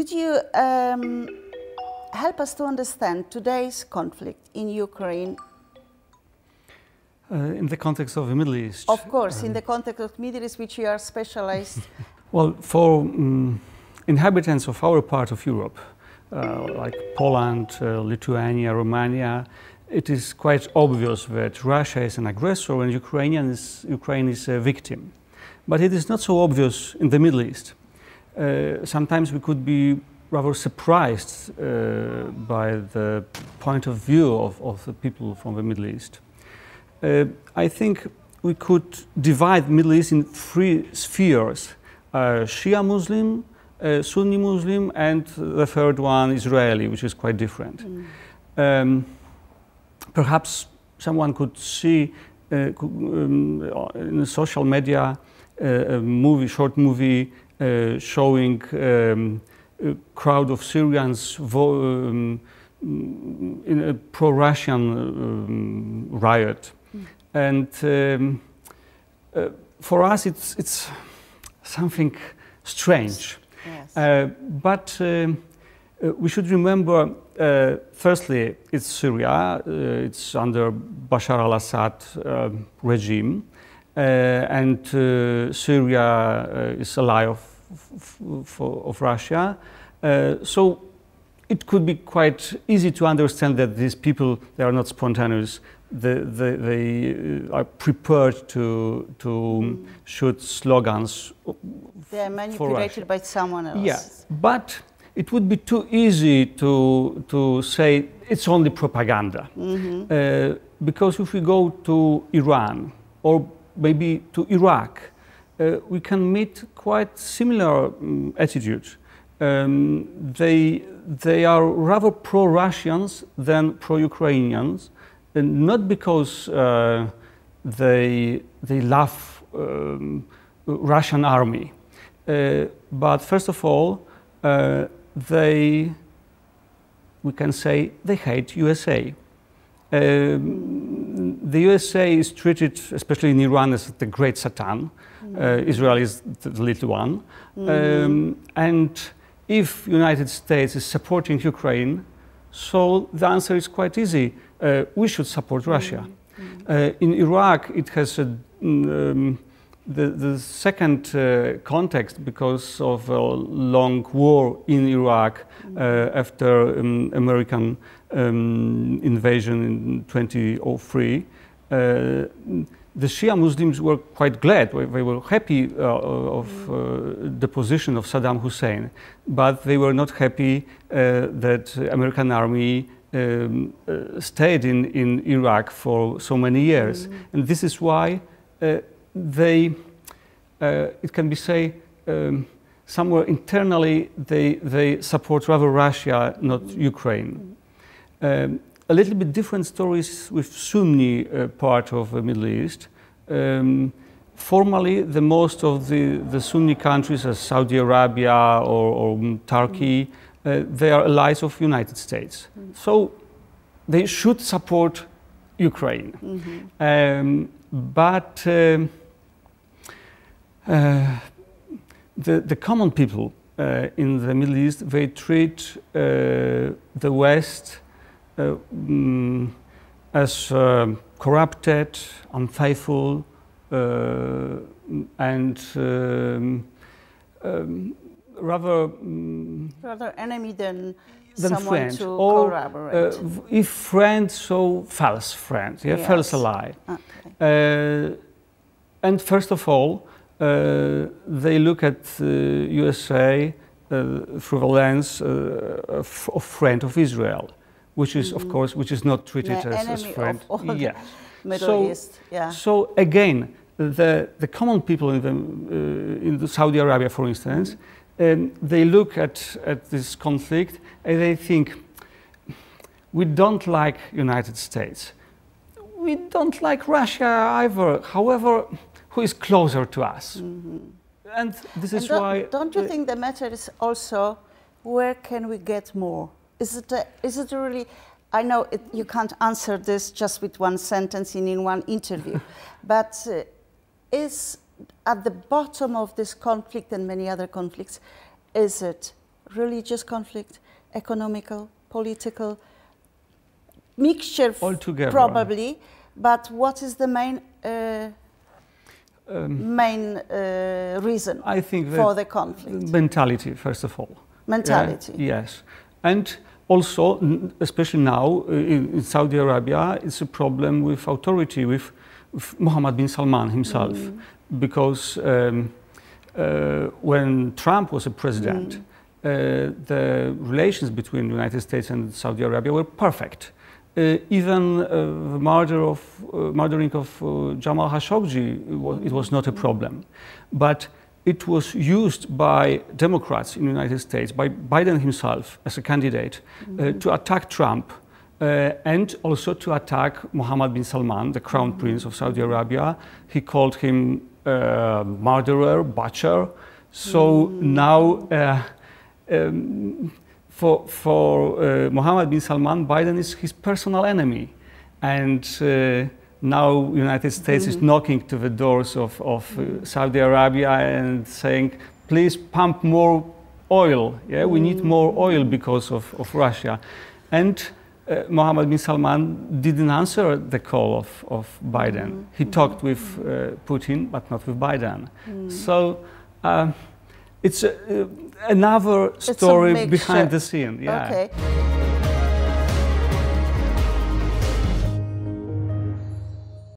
Could you help us to understand today's conflict in Ukraine? In the context of the Middle East? Of course, in the context of Middle East, which you are specialized. Well, for inhabitants of our part of Europe, like Poland, Lithuania, Romania, it is quite obvious that Russia is an aggressor and Ukraine is a victim. But it is not so obvious in the Middle East. Sometimes we could be rather surprised by the point of view of the people from the Middle East. I think we could divide the Middle East in three spheres: Shia Muslim, Sunni Muslim, and the third one, Israeli, which is quite different. Perhaps someone could see in social media a short movie showing a crowd of Syrians in a pro-Russian riot. And for us, it's something strange. Yes. But we should remember, firstly, it's Syria. It's under Bashar al-Assad regime. And Syria is ally of Russia. So it could be quite easy to understand that these people, they are not spontaneous. They are prepared to shoot slogans. They are manipulated by someone else. Yeah, but it would be too easy to say it's only propaganda. Because if we go to Iran or maybe to Iraq, we can meet quite similar attitudes. They are rather pro-Russians than pro-Ukrainians. Not because they love Russian army, but first of all, we can say they hate USA. The USA is treated, especially in Iran, as the great Satan. Israel is the little one. And if United States is supporting Ukraine, so the answer is quite easy. We should support Russia. In Iraq, it has the second context because of a long war in Iraq after American invasion in 2003. The Shia Muslims were quite glad. They were happy of the position of Saddam Hussein, but they were not happy that American army stayed in Iraq for so many years. And this is why it can be said, somewhere internally they support rather Russia, not Ukraine. A little bit different stories with Sunni part of the Middle East. Formally, the most of the Sunni countries, as Saudi Arabia or Turkey, they are allies of United States. So they should support Ukraine. But the common people in the Middle East, they treat the West as corrupted, unfaithful, and rather enemy than someone friend, to or collaborate. If friend, so false friend, yeah, yes. False ally. Okay. And first of all, they look at USA through the lens of friend of Israel, which is, of course, which is not treated as friend. Of all Middle East. Yeah. So again, the common people in the Saudi Arabia, for instance, they look at this conflict and they think, we don't like United States. We don't like Russia either. However, who is closer to us? And this is why... Don't you think the matter is also, where can we get more? Is it really... I know you can't answer this just with one sentence in one interview, but is at the bottom of this conflict and many other conflicts, is it religious conflict, economical, political, mixture altogether, probably, but what is the main reason I think for the conflict? Mentality, first of all. Mentality. Yes. And also, especially now in Saudi Arabia, it's a problem with authority, with Mohammed bin Salman himself. Because when Trump was a president, the relations between the United States and Saudi Arabia were perfect. Even the murdering of Jamal Khashoggi, it was not a problem. But it was used by Democrats in the United States, by Biden himself as a candidate, to attack Trump and also to attack Mohammed bin Salman, the crown prince of Saudi Arabia. He called him murderer, butcher. So now for Mohammed bin Salman, Biden is his personal enemy. And now United States is knocking to the doors of Saudi Arabia and saying, please pump more oil. Yeah, we need more oil because of Russia. And Mohammed bin Salman didn't answer the call of Biden. He talked with Putin, but not with Biden. So it's another story behind the scene. Yeah. Okay.